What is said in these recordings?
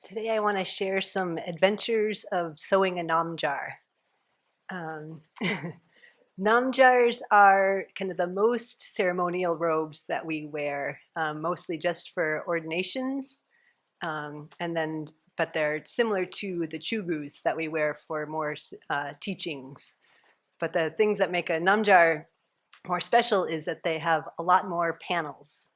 Today I want to share some adventures of sewing a namjar. Um, Namjars are kind of the most ceremonial robes that we wear, mostly just for ordinations, but they're similar to the chugus that we wear for more teachings. But the things that make a namjar more special is that they have a lot more panels.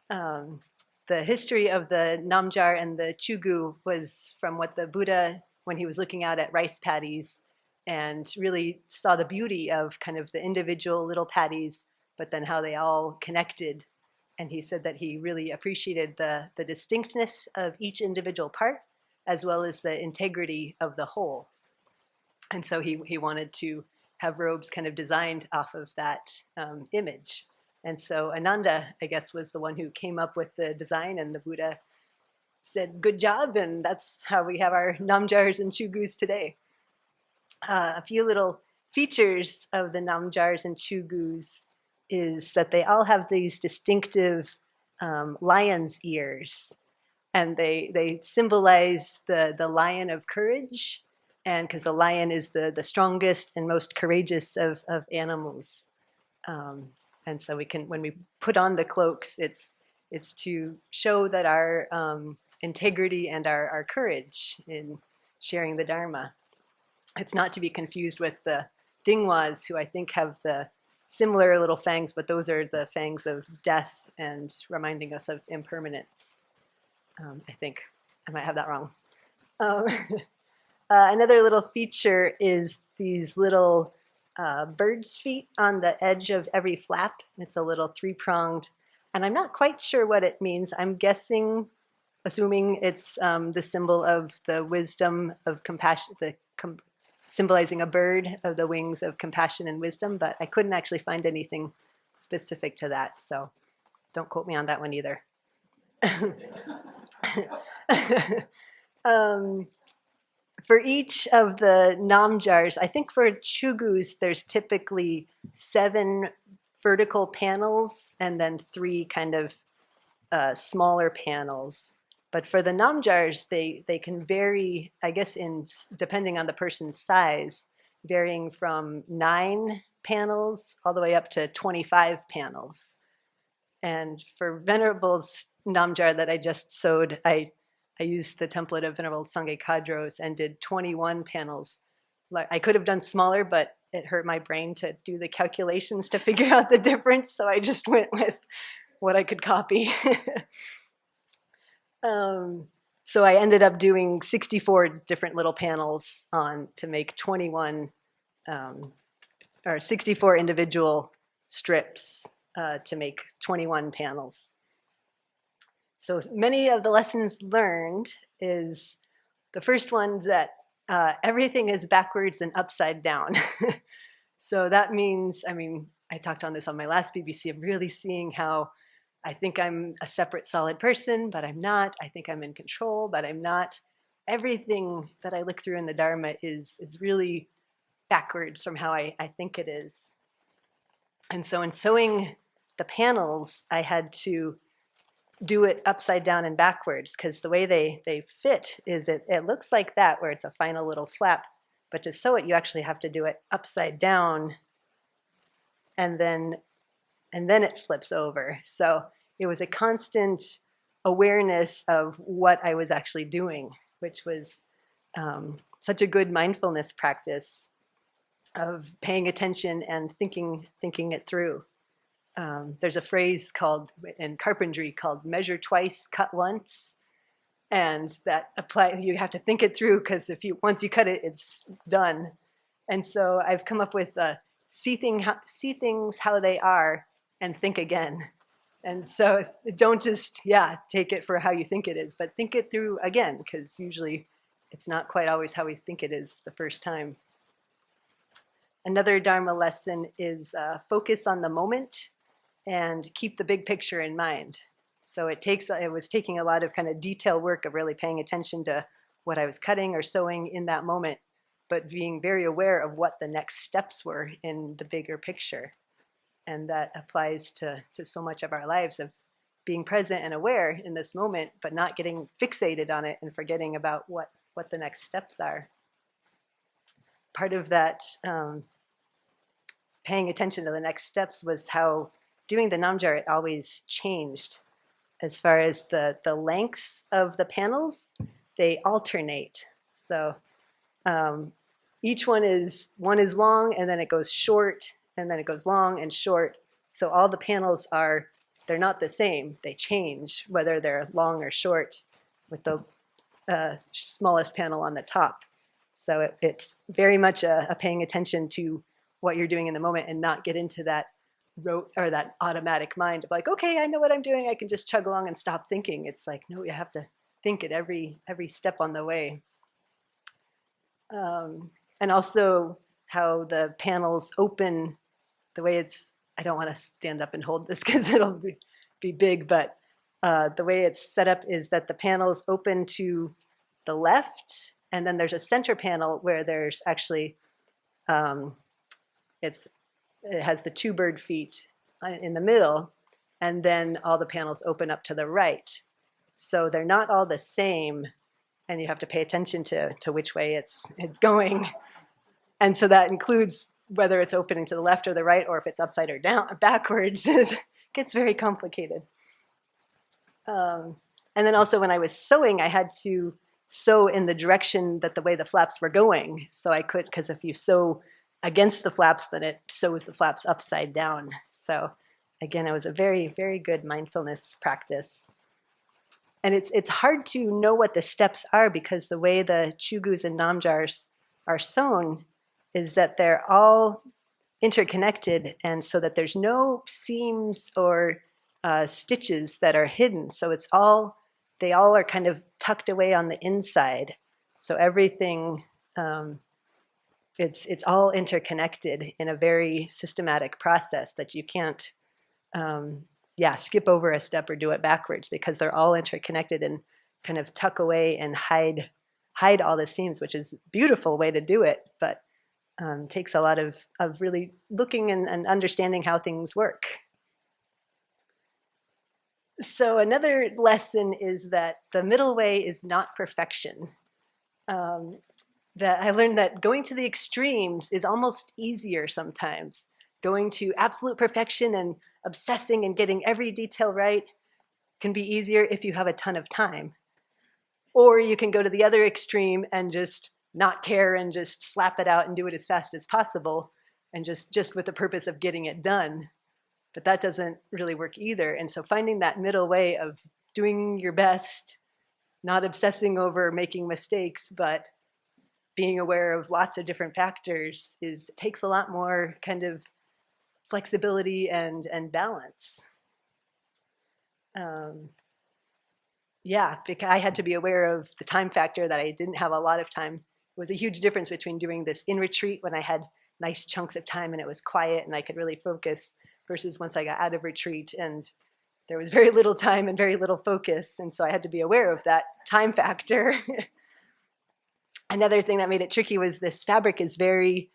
Um, the history of the namjar and the chugu was from what the Buddha, when he was looking out at rice paddies and really saw the beauty of kind of the individual little paddies, but then how they all connected. And he said that he really appreciated the distinctness of each individual part, as well as the integrity of the whole. And so he wanted to have robes kind of designed off of that image. And so Ananda, I guess, was the one who came up with the design, and the Buddha said, "Good job," and that's how we have our namjars and chugus today. A few little features of the namjars and chugus is that they all have these distinctive lion's ears, and they symbolize the lion of courage, and because the lion is the strongest and most courageous of animals. And so we can, when we put on the cloaks, it's to show that our integrity and our courage in sharing the Dharma. It's not to be confused with the Dingwas, who I think have the similar little fangs, but those are the fangs of death and reminding us of impermanence. I think I might have that wrong. Another little feature is these little bird's feet on the edge of every flap. It's a little three-pronged, and I'm not quite sure what it means. I'm assuming it's the symbol of the wisdom of compassion, symbolizing a bird of the wings of compassion and wisdom, but I couldn't actually find anything specific to that, so don't quote me on that one either. For each of the namjars, I think for chugus, there's typically 7 vertical panels and then 3 kind of smaller panels. But for the namjars, they can vary, I guess, depending on the person's size, varying from 9 panels all the way up to 25 panels. And for Venerable's namjar that I just sewed, I used the template of Venerable Sangye Kadros and did 21 panels. I could have done smaller, but it hurt my brain to do the calculations to figure out the difference, so I just went with what I could copy. So I ended up doing 64 different little panels to make 21, or 64 individual strips to make 21 panels. So many of the lessons learned is the first one that everything is backwards and upside down. So that means, I talked on this on my last BBC, of really seeing how I think I'm a separate solid person, but I'm not. I think I'm in control, but I'm not. Everything that I look through in the Dharma is really backwards from how I think it is. And so in sewing the panels, I had to do it upside down and backwards, because the way they fit is it looks like that, where it's a final little flap, but to sew it you actually have to do it upside down, and then it flips over. So it was a constant awareness of what I was actually doing, which was such a good mindfulness practice of paying attention and thinking it through. There's a phrase in carpentry called "measure twice, cut once," and that applies. You have to think it through, because once you cut it, it's done. And so I've come up with see things how they are and think again. And so don't just take it for how you think it is, but think it through again, because usually it's not quite always how we think it is the first time. Another Dharma lesson is focus on the moment and keep the big picture in mind. So it was taking a lot of kind of detail work of really paying attention to what I was cutting or sewing in that moment, but being very aware of what the next steps were in the bigger picture. And that applies to so much of our lives, of being present and aware in this moment, but not getting fixated on it and forgetting about what the next steps are. Part of that paying attention to the next steps was how doing the namjar, it always changed. As far as the lengths of the panels, they alternate. So each one is long, and then it goes short, and then it goes long and short. So all the panels they're not the same. They change, whether they're long or short, with the smallest panel on the top. So it's very much a paying attention to what you're doing in the moment and not get into that rote or that automatic mind of like, okay, I know what I'm doing. I can just chug along and stop thinking. It's like, no, you have to think at every step on the way. And also how the panels open, the way I don't want to stand up and hold this because it'll be big, but the way it's set up is that the panels open to the left, and then there's a center panel where there's actually, it has the two bird feet in the middle, and then all the panels open up to the right. So they're not all the same, and you have to pay attention to which way it's going. And so that includes whether it's opening to the left or the right, or if it's upside or down, backwards. It gets very complicated. And then also when I was sewing, I had to sew in the direction that the way the flaps were going. So I could, because if you sew against the flaps, then it sews the flaps upside down. So again, it was a very, very good mindfulness practice. And it's hard to know what the steps are because the way the chugus and namjars are sewn is that they're all interconnected, and so that there's no seams or stitches that are hidden. So they all are kind of tucked away on the inside. So everything, it's all interconnected in a very systematic process that you can't, skip over a step or do it backwards, because they're all interconnected and kind of tuck away and hide all the seams, which is a beautiful way to do it, but takes a lot of really looking and understanding how things work. So another lesson is that the middle way is not perfection. That I learned that going to the extremes is almost easier sometimes. Going to absolute perfection and obsessing and getting every detail right can be easier if you have a ton of time. Or you can go to the other extreme and just not care and just slap it out and do it as fast as possible, and just with the purpose of getting it done. But that doesn't really work either. And so finding that middle way of doing your best, not obsessing over making mistakes, but being aware of lots of different factors takes a lot more kind of flexibility and balance. Because I had to be aware of the time factor, that I didn't have a lot of time. It was a huge difference between doing this in retreat when I had nice chunks of time and it was quiet and I could really focus, versus once I got out of retreat and there was very little time and very little focus. And so I had to be aware of that time factor. Another thing that made it tricky was this fabric is very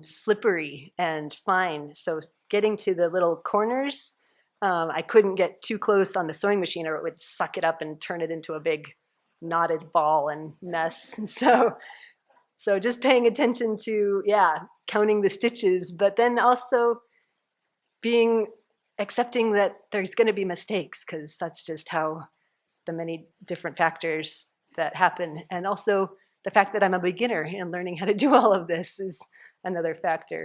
slippery and fine. So getting to the little corners, I couldn't get too close on the sewing machine or it would suck it up and turn it into a big knotted ball and mess. So just paying attention to, counting the stitches, but then also accepting that there's going to be mistakes, because that's just how the many different factors that happen. And also the fact that I'm a beginner and learning how to do all of this is another factor.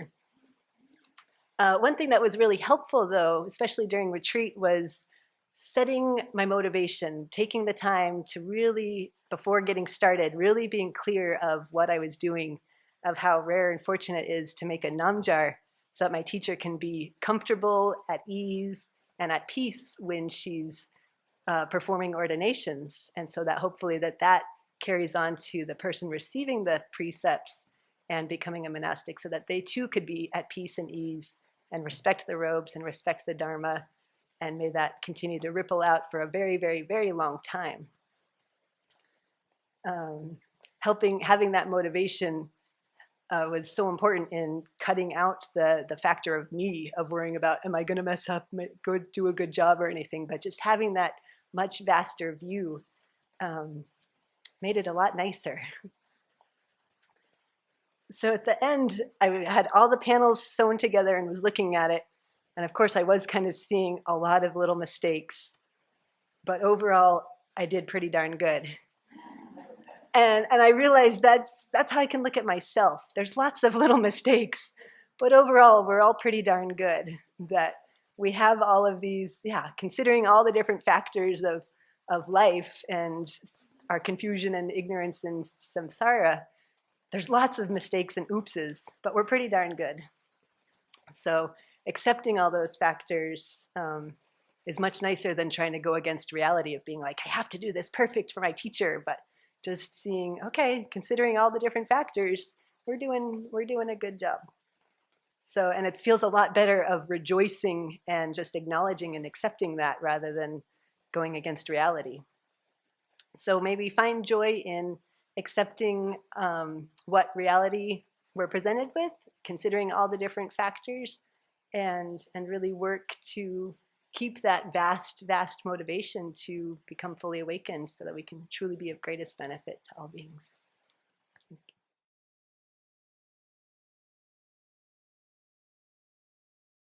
One thing that was really helpful, though, especially during retreat, was setting my motivation, taking the time to really, before getting started, really being clear of what I was doing, of how rare and fortunate it is to make a namjar so that my teacher can be comfortable, at ease, and at peace when she's performing ordinations. And so that hopefully that carries on to the person receiving the precepts and becoming a monastic, so that they too could be at peace and ease and respect the robes and respect the Dharma. And may that continue to ripple out for a very, very, very long time. Having that motivation was so important in cutting out the factor of me, of worrying about, am I going to mess up, go do a good job or anything, but just having that much vaster view made it a lot nicer. So at the end, I had all the panels sewn together and was looking at it. And of course, I was kind of seeing a lot of little mistakes. But overall, I did pretty darn good. And I realized that's how I can look at myself. There's lots of little mistakes, but overall, we're all pretty darn good. That we have all of these, considering all the different factors of life and our confusion and ignorance and samsara, there's lots of mistakes and oopses, but we're pretty darn good. So accepting all those factors is much nicer than trying to go against reality of being like, I have to do this perfect for my teacher, but just seeing, okay, considering all the different factors, we're doing a good job. So, and it feels a lot better of rejoicing and just acknowledging and accepting that rather than going against reality. So maybe find joy in accepting what reality we're presented with, considering all the different factors, and really work to keep that vast motivation to become fully awakened so that we can truly be of greatest benefit to all beings.